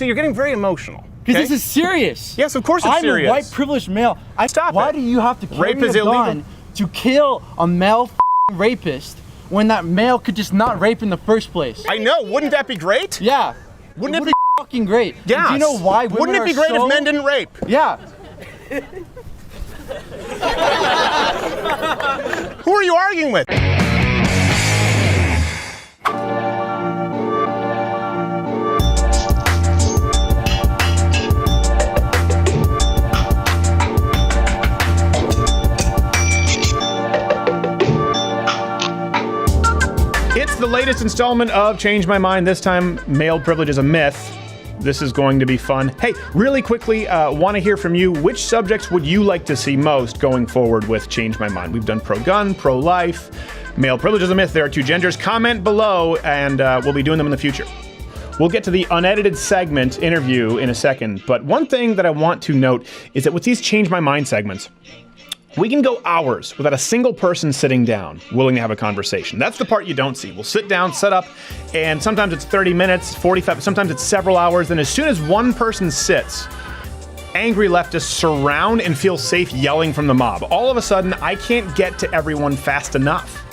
So you're getting very emotional. Because this is serious. Yes, of course it's serious. I'm a white privileged male. Stop Why it. do you have to carry Rape is a illegal. gun to kill a male rapist when that male could just not rape in the first place? I know. Wouldn't that be great? Yeah. Wouldn't it be fucking great? Yeah. Do you know why women Wouldn't it be great if men didn't rape? Yeah. Who are you arguing with? It's the latest installment of Change My Mind. This time, male privilege is a myth. This is going to be fun. Hey, really quickly, want to hear from you. Which subjects would you like to see most going forward with Change My Mind? We've done pro-gun, pro-life, male privilege is a myth. There are two genders. Comment below, and we'll be doing them in the future. We'll get to the unedited segment interview in a second, but one thing that I want to note is that with these Change My Mind segments, we can go hours without a single person sitting down, willing to have a conversation. That's the part you don't see. We'll sit down, set up, and sometimes it's 30 minutes, 45, sometimes it's several hours. And as soon as one person sits, angry leftists surround and feel safe yelling from the mob. All of a sudden, I can't get to everyone fast enough.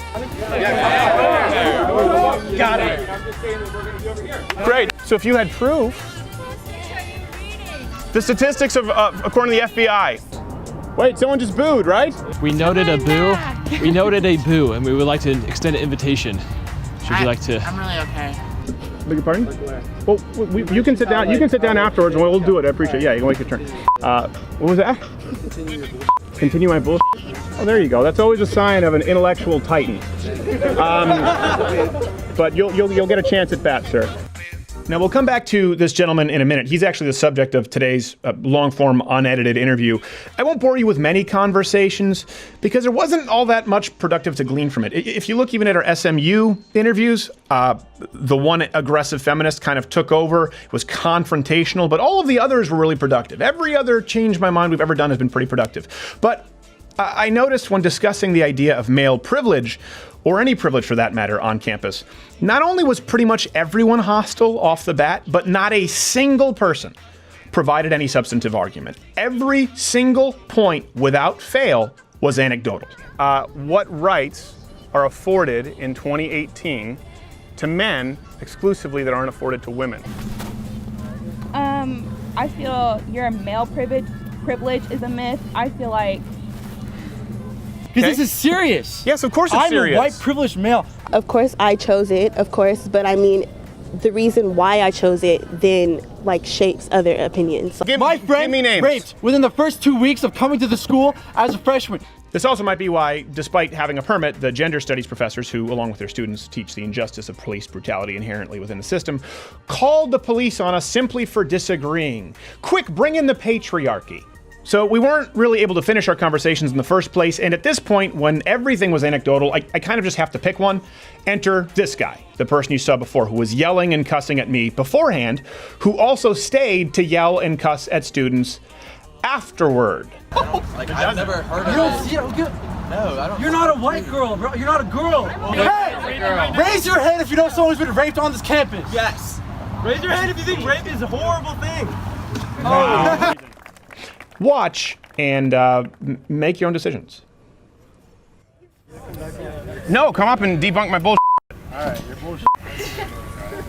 Got it. Great. So if you had proof, the statistics of, according to the FBI, wait, someone just booed, right? We noted a boo. We noted a boo, and we would like to extend an invitation. Should you like to? I'm really okay. Beg your pardon? Well, you can sit down. You can sit down afterwards, and we'll do it. I appreciate it. Yeah, you can wait your turn. What was that? Continue my bullshit. Oh, there you go. That's always a sign of an intellectual titan. But you'll get a chance at that, sir. Now, we'll come back to this gentleman in a minute. He's actually the subject of today's long-form, unedited interview. I won't bore you with many conversations because there wasn't all that much productive to glean from it. If you look even at our SMU interviews, the one aggressive feminist kind of took over, it was confrontational, but all of the others were really productive. Every other Change My Mind we've ever done has been pretty productive. But I noticed when discussing the idea of male privilege, or any privilege for that matter, on campus, not only was pretty much everyone hostile off the bat, but not a single person provided any substantive argument. Every single point, without fail, was anecdotal. What rights are afforded in 2018 to men exclusively that aren't afforded to women? I feel your male privilege is a myth. I feel like because this is serious. Yes, of course it's serious. I'm a white privileged male. Of course I chose it, of course, but I mean, the reason why I chose it then like shapes other opinions. My friend raped within the first 2 weeks of coming to the school as a freshman. This also might be why, despite having a permit, the gender studies professors who, along with their students, teach the injustice of police brutality inherently within the system, called the police on us simply for disagreeing. Quick, bring in the patriarchy. So we weren't really able to finish our conversations in the first place, and at this point, when everything was anecdotal, I kind of just have to pick one. Enter this guy, the person you saw before, who was yelling and cussing at me beforehand, who also stayed to yell and cuss at students afterward. Like, I've never heard of it. You don't see it? No, I don't. You're not a white girl, bro. You're not a girl. Hey, raise your hand if you know someone's been raped on this campus. Yes. Raise your hand if you think rape is a horrible thing. Oh. Watch and make your own decisions. No, come up and debunk my bullshit. All right, your bullshit.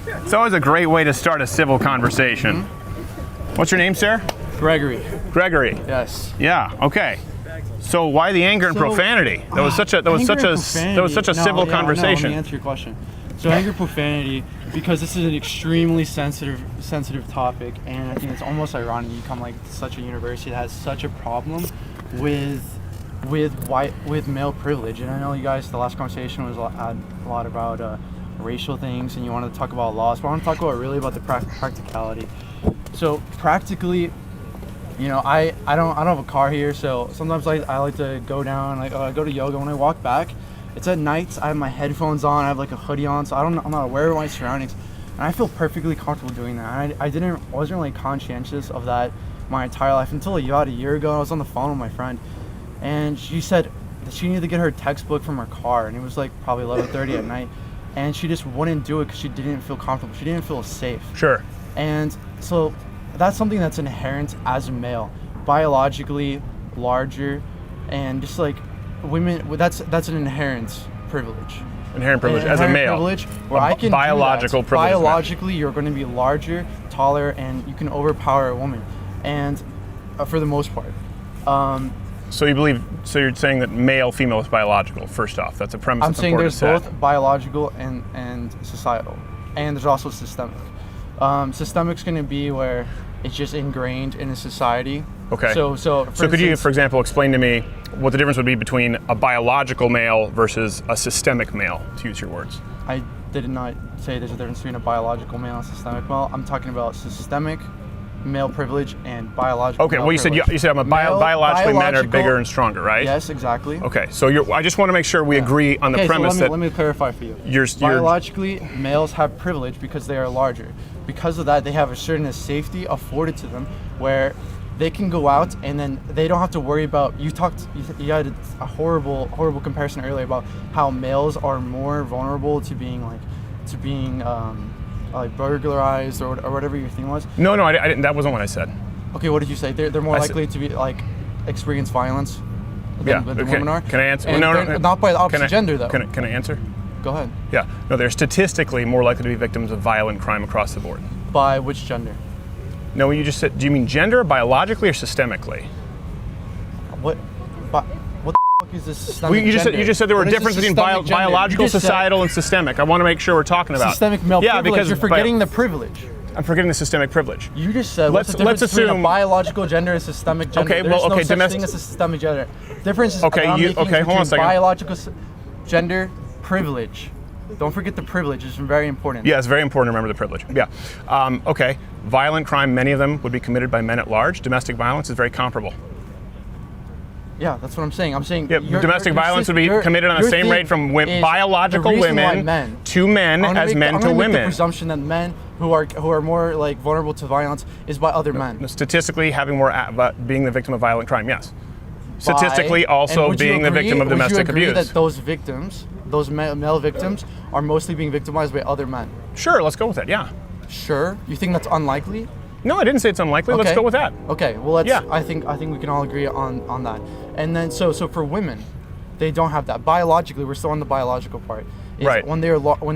It's always a great way to start a civil conversation. What's your name, sir? Gregory. Gregory. Yes. Yeah. Okay. So why the anger and profanity? That was such a civil conversation. Let me answer your question. So anger, profanity, because this is an extremely sensitive topic, and I think it's almost ironic you come like such a university that has such a problem with male privilege. And I know you guys, the last conversation was a lot about racial things, and you wanted to talk about laws, but I want to talk about the practicality. So practically, you know, I don't have a car here, so sometimes I like to go down, I go to yoga. When I walk back, it's at night, I have my headphones on, I have like a hoodie on, so I'm not aware of my surroundings, and I feel perfectly comfortable doing that. I wasn't really conscientious of that my entire life until about a year ago. I was on the phone with my friend, and she said that she needed to get her textbook from her car, and it was like probably 11:30 at night, and she just wouldn't do it because she didn't feel comfortable. She didn't feel safe. Sure. And so that's something that's inherent as a male, biologically larger, and just like women. That's an inherent privilege. Inherent privilege as a male. Privilege where I can biological do that. privilege. Biologically, you're going to be larger, taller, and you can overpower a woman, and for the most part. So you're saying that male, female is biological. First off, that's a premise. I'm that's saying important there's to set. both biological and societal, and there's also systemic. Systemic's going to be where it's just ingrained in a society. Okay. So could you, for example, explain to me what the difference would be between a biological male versus a systemic male, to use your words? I did not say there's a difference between a biological male and systemic male. I'm talking about systemic male privilege and biological. Okay. male Well, you said biologically men are bigger and stronger, right? Yes, exactly. Okay. So I just want to make sure we agree on the premise so that. let me clarify for you. You're Biologically, males have privilege because they are larger. Because of that, they have a certain safety afforded to them where they can go out and then they don't have to worry about. You had a horrible comparison earlier about how males are more vulnerable to being like burglarized or whatever your thing was. No, I didn't. That wasn't what I said. Okay, what did you say? They're more likely to be like experience violence than women are. Can I answer? And No, not by the opposite gender though. Can I answer? Go ahead. Yeah. No, they're statistically more likely to be victims of violent crime across the board. By which gender? No, you just said. Do you mean gender, biologically, or systemically? What the fuck is this systemic You gender? just said there were What is differences this between systemic gender? biological, You just said societal, and systemic. I want to make sure we're talking about systemic male privilege. You're forgetting the privilege. I'm forgetting the systemic privilege. You just said what's the difference between a biological gender and systemic gender? Okay, There's well, okay, no such thing as a systemic gender. Difference is Okay, hold on a second. Biological gender privilege. Don't forget the privilege. It's very important. Yeah, it's very important to remember the privilege. Yeah. Okay. Violent crime, many of them would be committed by men at large. Domestic violence is very comparable. Yeah, that's what I'm saying. I'm saying domestic violence would be committed on the same rate from biological women to men as men to women. Make the presumption that men who are more like vulnerable to violence is by other men. Statistically, having more being the victim of violent crime, yes. Statistically, also being the victim of domestic abuse. Would you agree that those victims, those male victims, are mostly being victimized by other men? Sure, let's go with that. Yeah. Sure. You think that's unlikely? No, I didn't say it's unlikely. Okay. Let's go with that. Okay. Well, I think we can all agree on that. And then so for women, they don't have that. Biologically, we're still on the biological part. Right. When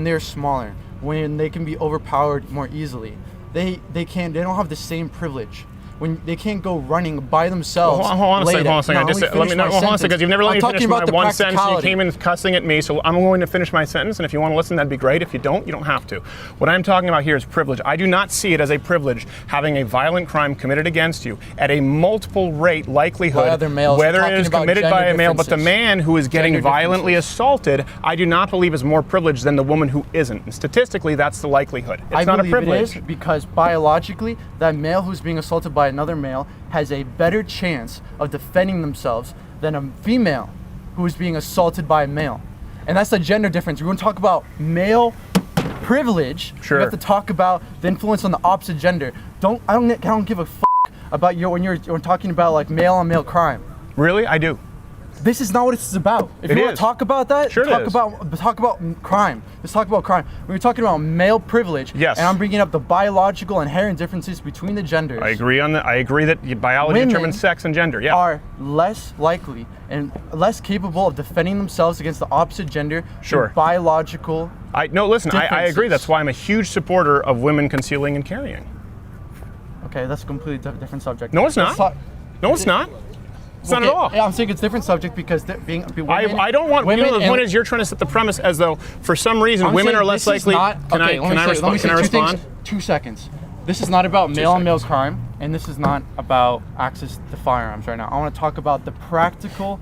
they're smaller, when they can be overpowered more easily, they don't have the same privilege. When they can't go running by themselves. Well, hold on a second. Hold on a second. Because you've never let me finish my one sentence. You came in cussing at me, so I'm going to finish my sentence. And if you want to listen, that'd be great. If you don't, you don't have to. What I'm talking about here is privilege. I do not see it as a privilege having a violent crime committed against you at a multiple rate likelihood, whether it is committed by a male, but the man who is getting violently assaulted, I do not believe is more privileged than the woman who isn't. And statistically, that's the likelihood. It's not a privilege. It is because biologically, that male who's being assaulted by another male has a better chance of defending themselves than a female who is being assaulted by a male. And that's the gender difference. We're going to talk about male privilege. Sure. We have to talk about the influence on the opposite gender. I don't give a fuck about when you're talking about like male on male crime. Really? I do. This is not what this is about. If you want to talk about that, talk about crime. Let's talk about crime. When we're talking about male privilege, yes, and I'm bringing up the biological inherent differences between the genders. I agree on that. I agree that biology determines sex and gender. Yeah. Are less likely and less capable of defending themselves against the opposite gender. Sure. Biological. I agree. That's why I'm a huge supporter of women concealing and carrying. Okay, that's a completely different subject. No, it's not. No, it's not. It's not at all. I'm saying it's a different subject because women, I don't want women. The point is, you're trying to set the premise as though for some reason women are less likely. Can I respond? 2 seconds. This is not about male on male crime, and this is not about access to firearms right now. I want to talk about the practical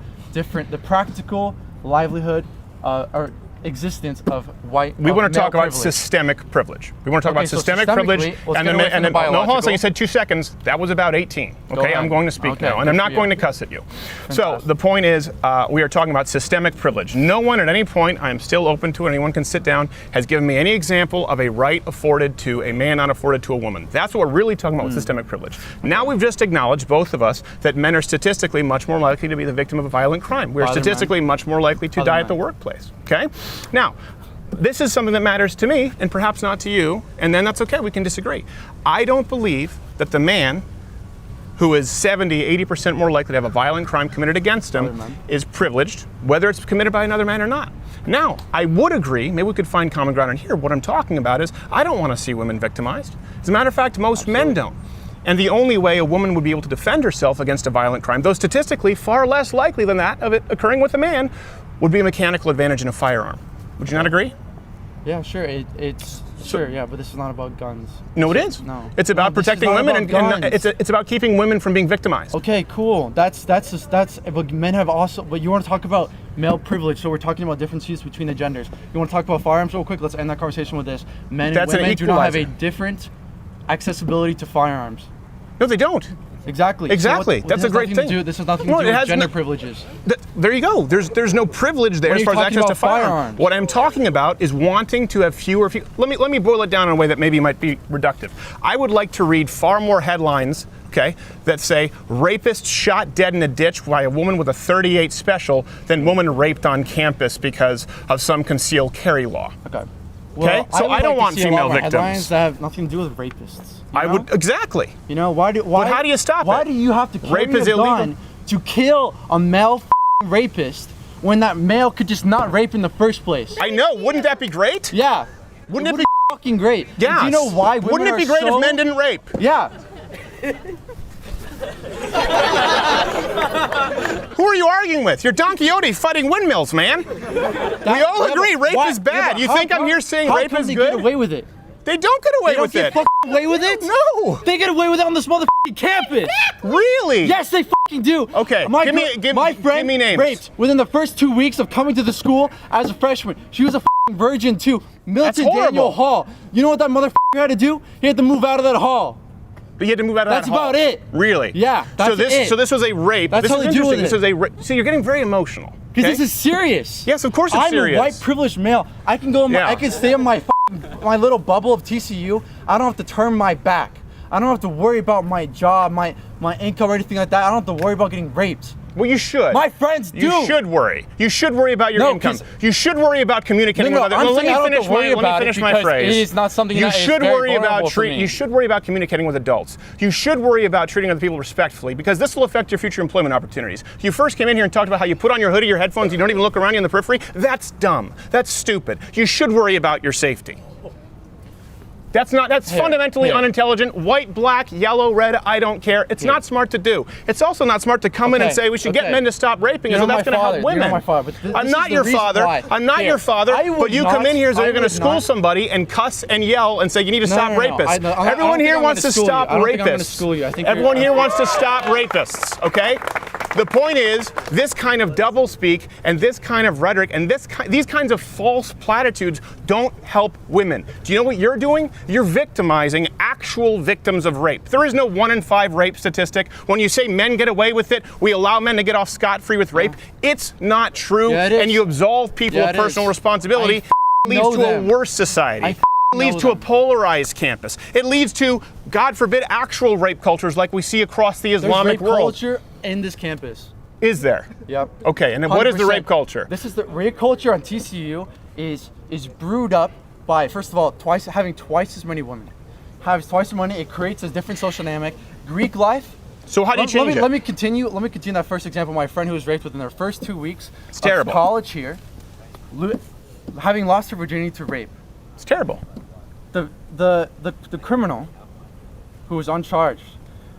livelihood or existence of white. We want to talk about systemic privilege. We want to talk about systemic privilege, and then no, hold on. So you said 2 seconds. That was about 18. Okay, I'm going to speak now, and I'm not going to cuss at you. So the point is, we are talking about systemic privilege. No one at any point, I am still open to it. Anyone can sit down. Has given me any example of a right afforded to a man, not afforded to a woman. That's what we're really talking about with systemic privilege. Now we've just acknowledged, both of us, that men are statistically much more likely to be the victim of a violent crime. We're statistically much more likely to die at the workplace. Okay. Now, this is something that matters to me and perhaps not to you, and then that's okay, we can disagree. I don't believe that the man who is 70, 80% more likely to have a violent crime committed against him is privileged, whether it's committed by another man or not. Now, I would agree, maybe we could find common ground in here. What I'm talking about is I don't want to see women victimized. As a matter of fact, most men don't. And the only way a woman would be able to defend herself against a violent crime, though statistically far less likely than that of it occurring with a man, would be a mechanical advantage in a firearm. Would you not agree? Yeah, sure. Sure, yeah, but this is not about guns. No, it is. No. It's about protecting women, and it's about keeping women from being victimized. Okay, cool. That's but men have also, but you want to talk about male privilege, so we're talking about differences between the genders. You want to talk about firearms real quick? Let's end that conversation with this. Men and women do not have a different accessibility to firearms. No, they don't. Exactly. Exactly. So that's a great thing. This has nothing to do with gender privileges. There you go. There's no privilege there as far as access to firearms. What I'm talking about is wanting to have fewer. Let me boil it down in a way that maybe might be reductive. I would like to read far more headlines, okay, that say rapist shot dead in a ditch by a woman with a .38 special than woman raped on campus because of some concealed carry law. Okay. Well, okay, so I don't want female victims. Headlines that have nothing to do with rapists. I would exactly. You know why? But how do you stop it? Why do you have to carry Rape is a illegal gun to kill a male rapist when that male could just not rape in the first place? I know. Wouldn't that be great? Yeah. Wouldn't it be fucking great? Yeah. Do you know why women Wouldn't it be great if men didn't rape? Yeah. Who are you arguing with? You're Don Quixote fighting windmills, man. We all agree rape is bad. You think I'm here saying rape is good? How can they get away with it? They don't get away with it. They don't get away with it? No. They get away with it on this motherfucking campus. Really? Yes, they fucking do. Okay. My give friend me names. Raped within the first 2 weeks of coming to the school as a freshman. She was a fucking virgin too. Milton Daniel Hall. You know what that motherfucker had to do? He had to move out of that hall. But you had to move out of That's that hall. about it. Really? Yeah, that's it. So this was a rape. That's how they do it. This was a rape. So you're getting very emotional. Because this is serious. Yes, of course it's serious. I'm a white privileged male. I can go. I can stay in my little bubble of TCU. I don't have to turn my back. I don't have to worry about my job, my income, or anything like that. I don't have to worry about getting raped. Well, you should. My friends do. You should worry. You should worry about your income. You should worry about communicating with others. Let me finish my phrase. It is not something you that should is very worry about for me. You should worry about communicating with adults. You should worry about treating other people respectfully because this will affect your future employment opportunities. You first came in here and talked about how you put on your hoodie, your headphones, you don't even look around you in the periphery. That's dumb. That's stupid. You should worry about your safety. That's fundamentally unintelligent. White, black, yellow, red, I don't care. It's not smart to do. It's also not smart to come in and say we should get men to stop raping, so that's going to help women. I'm not your father. I'm not your father. But you come in here so you're going to school somebody and cuss and yell and say you need to stop rapists. Everyone here wants to stop rapists. Everyone here wants to stop rapists, okay? The point is, this kind of doublespeak and this kind of rhetoric and these kinds of false platitudes don't help women. Do you know what you're doing? You're victimizing actual victims of rape. There is no 1 in 5 rape statistic. When you say men get away with it, we allow men to get off scot-free with rape, it's not true, and you absolve people of personal responsibility. It leads to a worse society. It leads to a polarized campus. It leads to, God forbid, actual rape cultures like we see across the Islamic world. There's rape culture in this campus. Is there? Yep. Okay, and then what is the rape culture? This is the rape culture on TCU is brewed up by, first of all, having twice as many women. Has twice as many, it creates a different social dynamic. Greek life. So how do you change it? Let me continue that first example. My friend who was raped within their first 2 weeks of college here, having lost her virginity to rape. It's terrible. The criminal who was uncharged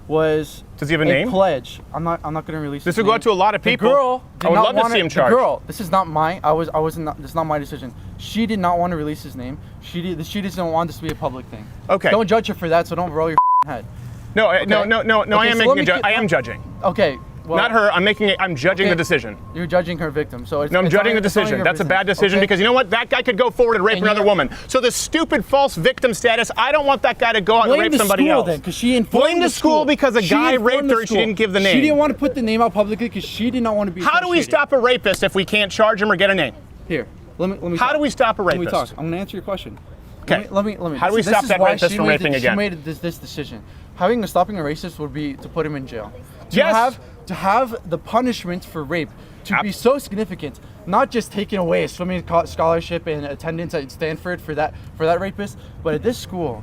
was Does he have a name? Pledge. I'm not going to release this. Would go out to a lot of people. The girl I would love to see him charged. The girl. This is not mine. This is not my decision. She did not want to release his name. She doesn't want this to be a public thing. Okay. Don't judge her for that. So don't roll your head. No, okay. No. I am judging. Okay. Well, not her. I'm judging the decision. You're judging her victim. So I'm judging the decision. That's a bad decision because you know what? That guy could go forward and rape another woman. So the stupid false victim status, I don't want that guy to go out and rape somebody else. Then, because she informed Blame the school because a guy raped her and she didn't give the name. She didn't want to put the name out publicly because she did not want to be. How do we stop a rapist if we can't charge him or get a name? Here, let me. How do we stop a rapist? Let me talk. I'm gonna answer your question. Okay. Let me. How do we stop that rapist from raping again? She made this decision. Stopping a racist would be to put him in jail. Yes. to have the punishment for rape to be so significant, not just taking away a swimming scholarship and attendance at Stanford for that rapist, but at this school,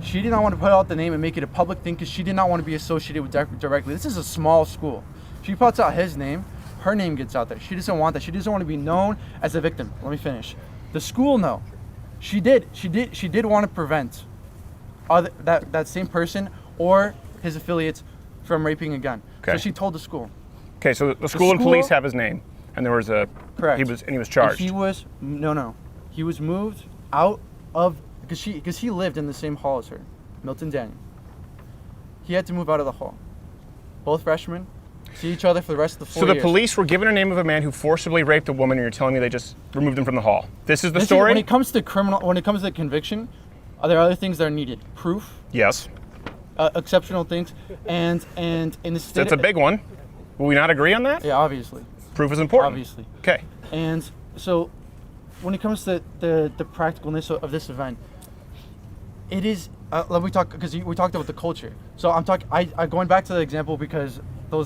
she did not want to put out the name and make it a public thing because she did not want to be associated with directly. This is a small school. She puts out his name, her name gets out there. She doesn't want that. She doesn't want to be known as a victim. Let me finish. The school, no. She did want to prevent that same person or his affiliates from raping again. Okay. So she told the school. Okay, so the school and police have his name, and there was a correct. He was charged. He was He was moved out of because he lived in the same hall as her, Milton Daniel. He had to move out of the hall. Both freshmen see each other for the rest of the 4 years. So the police were given a name of a man who forcibly raped a woman, and you're telling me they just removed him from the hall. This is the story? When it comes to conviction, there are other things that are needed. Proof. Yes. Exceptional things, and in the state. That's a big one. Will we not agree on that? Yeah, obviously. Proof is important. Obviously. Okay. And so, when it comes to the practicalness of this event, it is. Let me talk because we talked about the culture. So I'm talking. I going back to the example because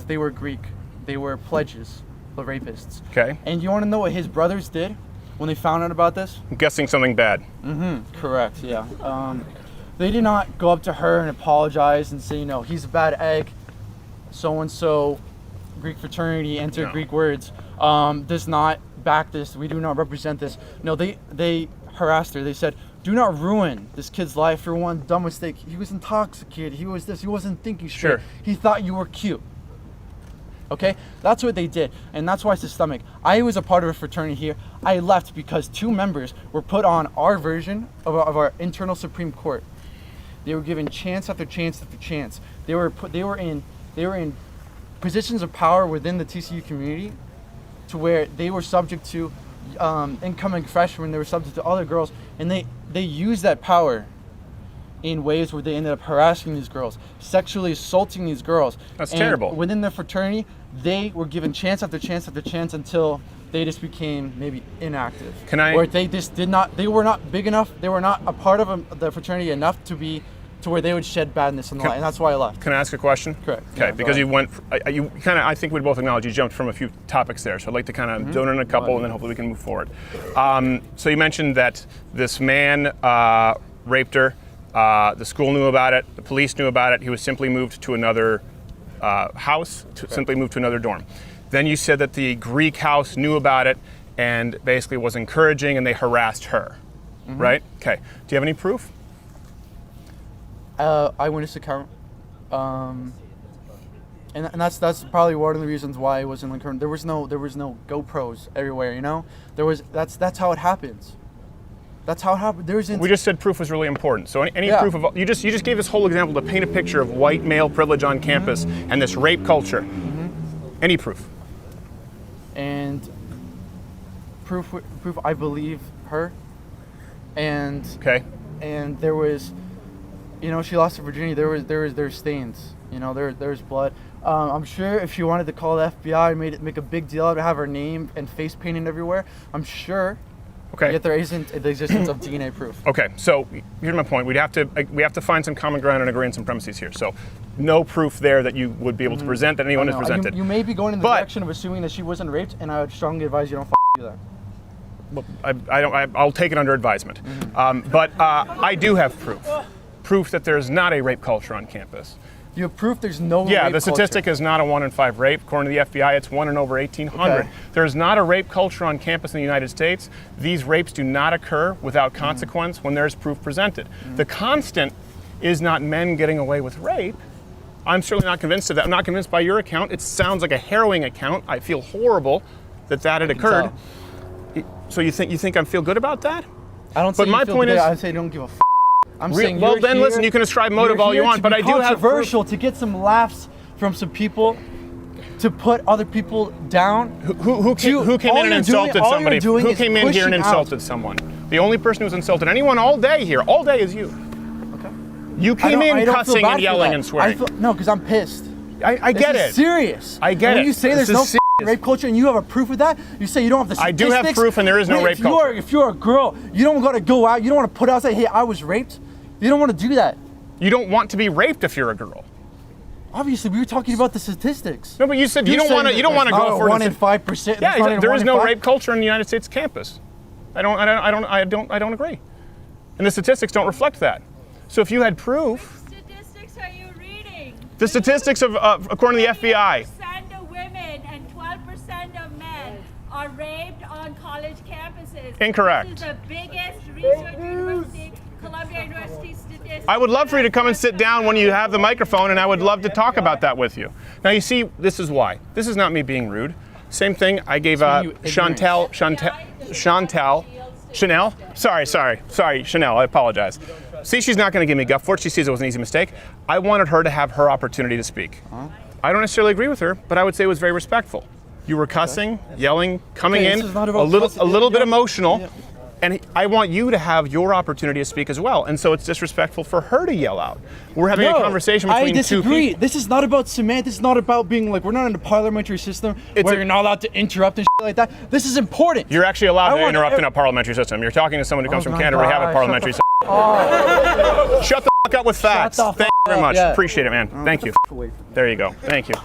they were Greek. They were pledges, the rapists. Okay. And you want to know what his brothers did when they found out about this? I'm guessing something bad. Correct. Yeah. They did not go up to her and apologize and say, he's a bad egg. So and so, Greek fraternity, enter Greek words. Does not back this. We do not represent this. No, they harassed her. They said, do not ruin this kid's life for one dumb mistake. He was intoxicated. He was this. He wasn't thinking straight. Sure. He thought you were cute. Okay? That's what they did. And that's why it's systemic. I was a part of a fraternity here. I left because 2 members were put on our version of our internal Supreme Court. They were given chance after chance after chance. They were in positions of power within the TCU community to where they were subject to incoming freshmen. They were subject to other girls, and they used that power in ways where they ended up harassing these girls, sexually assaulting these girls. That's terrible. Within the fraternity, they were given chance after chance after chance until they just became maybe inactive. Or they just did not. They were not big enough. They were not a part of the fraternity enough to where they would shed badness in the light, and that's why I left. Can I ask a question? Correct. Okay, Yeah, because you went, I think we'd both acknowledge you jumped from a few topics there, so I'd like to kind of zone in a couple, and then hopefully we can move forward. So you mentioned that this man raped her, the school knew about it, the police knew about it, he was simply moved to another house, simply moved to another dorm. Then you said that the Greek house knew about it and basically was encouraging, and they harassed her, right? Okay, do you have any proof? Eyewitness account, and that's probably one of the reasons why it wasn't like there was no GoPros everywhere. That's how it happens. That's how it happened. We just said proof was really important. So any proof of you just gave this whole example to paint a picture of white male privilege on campus and this rape culture. Any proof? And proof. I believe her, and and there was. She lost her virginity. There's stains. There's blood. I'm sure if she wanted to call the FBI, make a big deal out of have her name and face painted everywhere, I'm sure. Okay. Yet there isn't the existence of DNA proof. Okay. So here's my point. We have to find some common ground and agree on some premises here. So no proof there that you would be able to present that anyone has presented. You may be going in the direction of assuming that she wasn't raped, and I would strongly advise you don't do that. Well, I'll take it under advisement. But I do have proof that there's not a rape culture on campus. You have proof there's no rape Yeah, the statistic is not a 1 in 5 rape. According to the FBI, it's 1 in over 1,800. Okay. There's not a rape culture on campus in the United States. These rapes do not occur without consequence when there's proof presented. The constant is not men getting away with rape. I'm certainly not convinced of that. I'm not convinced by your account. It sounds like a harrowing account. I feel horrible that had occurred. So you think I feel good about that? I don't say but my point is, I say don't give a f. I'm saying well, then listen, you can ascribe motive all you want, but I do have controversial to get some laughs from some people, to put other people down. Who came in and insulted somebody? Who came in here and insulted someone? The only person who's insulted anyone all day here, all day, is you. Okay. You came in cussing and yelling and swearing. No, because I'm pissed. I get it. This is serious. I get it. When you say there's no rape culture and you have a proof of that, you say you don't have the statistics. I do have proof and there is no rape culture. If you're a girl, you don't got to go out, you don't want to put out and say, hey, I was raped. You don't want to do that. You don't want to be raped if you're a girl. Obviously, we were talking about the statistics. No, but you said you don't want to go for 1 in 5%. Yeah, there is no rape culture in the United States campus. I don't agree. And the statistics don't reflect that. So if you had proof, What statistics are you reading? the statistics of according to the FBI. 20% of women and 12% of men are raped on college campuses. Incorrect. This is the biggest research university, Columbia University statistics. I would love for you to come and sit down when you have the microphone, and I would love to talk about that with you. Now you see, this is why. This is not me being rude. Same thing. I gave Chanel. Sorry, Chanel. I apologize. See, she's not going to give me guff for it. She sees it was an easy mistake. I wanted her to have her opportunity to speak. I don't necessarily agree with her, but I would say it was very respectful. You were cussing, yelling, coming in, a little bit emotional. Yeah. And I want you to have your opportunity to speak as well. And so it's disrespectful for her to yell out. We're having a conversation between two people. I disagree. This is not about cement. This is not about being like, we're not in a parliamentary system where you're not allowed to interrupt and shit like that. This is important. You're actually allowed to interrupt in a parliamentary system. You're talking to someone who comes from Canada where we have a parliamentary system. Shut the fuck up with facts. Thank you very much. Yeah. Appreciate it, man. Thank you. There you go. Thank you.